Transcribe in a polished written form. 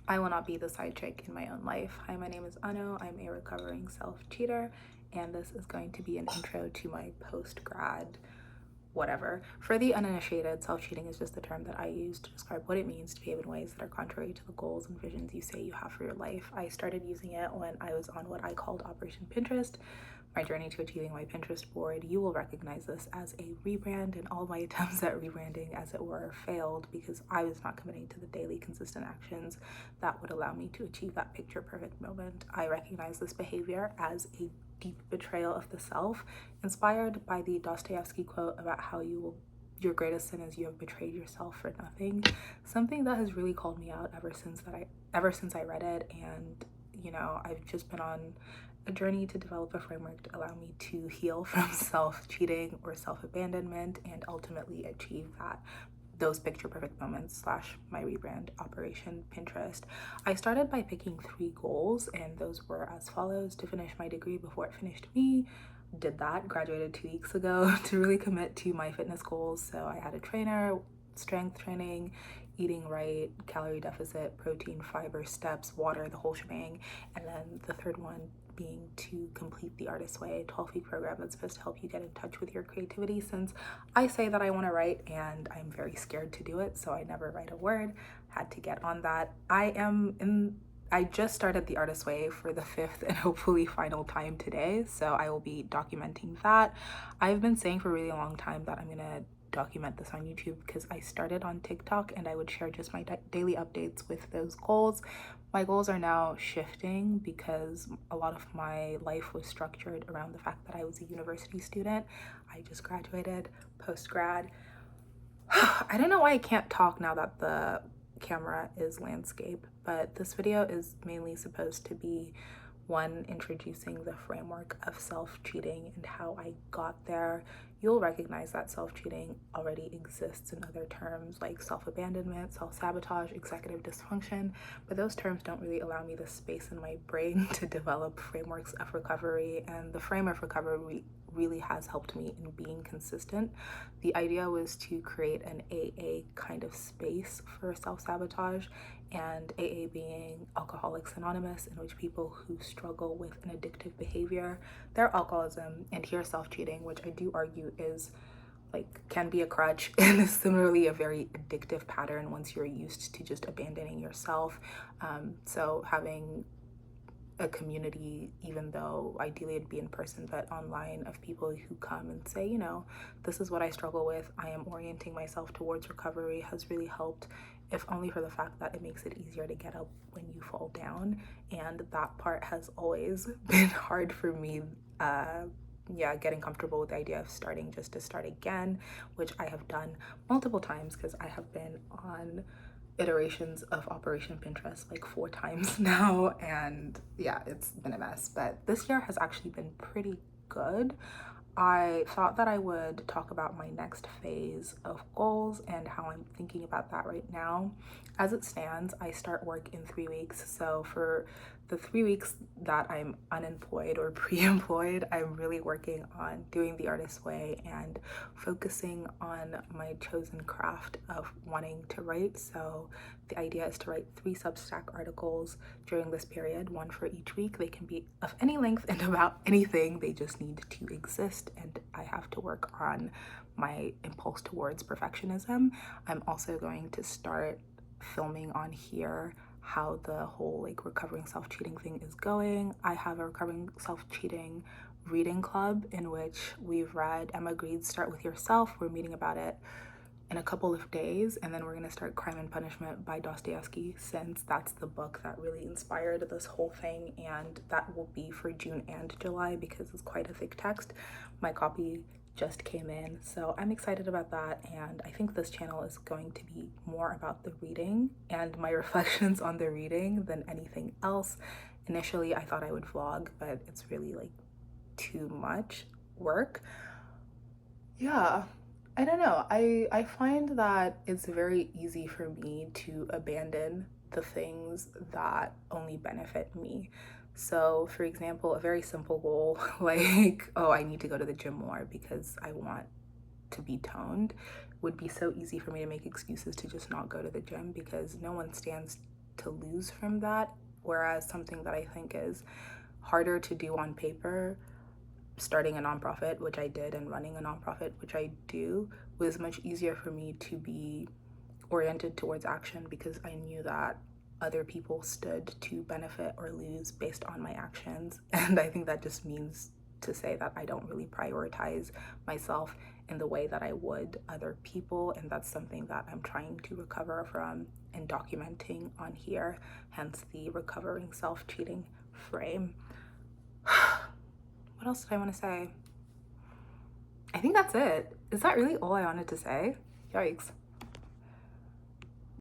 I will not be the side chick in my own life. Hi, my name is Ano. I'm a recovering self-cheater, and this is going to be an intro to my post-grad whatever. For the uninitiated, self-cheating is just the term that I use to describe what it means to behave in ways that are contrary to the goals and visions you say you have for your life. I started using it when I was on what I called Operation Pinterest, my journey to achieving my Pinterest board. You will recognize this as a rebrand, and all my attempts at rebranding, as it were, failed because I was not committing to the daily consistent actions that would allow me to achieve that picture perfect moment. I recognize this behavior as a deep betrayal of the self, inspired by the Dostoevsky quote about how your greatest sin is you have betrayed yourself for nothing. Something that has really called me out ever since I read it. And I've just been on a journey to develop a framework to allow me to heal from self-cheating or self-abandonment and ultimately achieve those picture perfect moments slash my rebrand Operation Pinterest. I started by picking 3 goals, and those were as follows: to finish my degree before it finished me. Did that, graduated 2 weeks ago. To really commit to my fitness goals, so I had a trainer, strength training, eating right, calorie deficit, protein, fiber, steps, water, the whole shebang. And then the third one being to complete the Artist Way, a 12-week program that's supposed to help you get in touch with your creativity, since I say that I want to write and I'm very scared to do it, so I never write a word. Had to get on that. I just started the Artist Way for the 5th and hopefully final time today, so I will be documenting that. I've been saying for a really long time that I'm gonna document this on YouTube because I started on TikTok and I would share just my daily updates with those goals. My goals are now shifting because a lot of my life was structured around the fact that I was a university student. I just graduated, post-grad. I don't know why I can't talk now that the camera is landscape, but this video is mainly supposed to be one, introducing the framework of self-cheating and how I got there. You'll recognize that self-cheating already exists in other terms like self-abandonment, self-sabotage, executive dysfunction, but those terms don't really allow me the space in my brain to develop frameworks of recovery, and the frame of recovery really has helped me in being consistent. The idea was to create an AA kind of space for self-sabotage, and AA being Alcoholics Anonymous, in which people who struggle with an addictive behavior, their alcoholism, and here self-cheating, which I do argue is can be a crutch and is similarly a very addictive pattern once you're used to just abandoning yourself. So having a community, even though ideally it'd be in person, but online, of people who come and say, this is what I struggle with, I am orienting myself towards recovery, has really helped, if only for the fact that it makes it easier to get up when you fall down. And that part has always been hard for me. Getting comfortable with the idea of starting just to start again, which I have done multiple times because I have been on iterations of Operation Pinterest like 4 times now, and yeah, it's been a mess, but this year has actually been pretty good. I thought that I would talk about my next phase of goals and how I'm thinking about that right now. As it stands, I start work in 3 weeks, so for the 3 weeks that I'm unemployed or pre-employed, I'm really working on doing the Artist Way and focusing on my chosen craft of wanting to write. So the idea is to write 3 Substack articles during this period, 1 for each week. They can be of any length and about anything. They just need to exist, and I have to work on my impulse towards perfectionism. I'm also going to start filming on here how the whole recovering self-cheating thing is going. I have a recovering self-cheating reading club in which we've read Emma Greed's Start With Yourself. We're meeting about it in a couple of days, and then we're going to start Crime and Punishment by Dostoevsky, since that's the book that really inspired this whole thing, and that will be for June and July because it's quite a thick text. My copy just came in, so I'm excited about that, and I think this channel is going to be more about the reading and my reflections on the reading than anything else. Initially, I thought I would vlog, but it's really too much work. Yeah, I don't know. I find that it's very easy for me to abandon the things that only benefit me. So for example, a very simple goal oh, I need to go to the gym more because I want to be toned, would be so easy for me to make excuses to just not go to the gym because no one stands to lose from that. Whereas something that I think is harder to do on paper, starting a nonprofit, which I did, and running a nonprofit, which I do, was much easier for me to be oriented towards action because I knew that other people stood to benefit or lose based on my actions. And I think that just means to say that I don't really prioritize myself in the way that I would other people, and that's something that I'm trying to recover from and documenting on here, hence the recovering self-cheating frame. What else did I want to say? I think that's it. Is that really all I wanted to say? Yikes.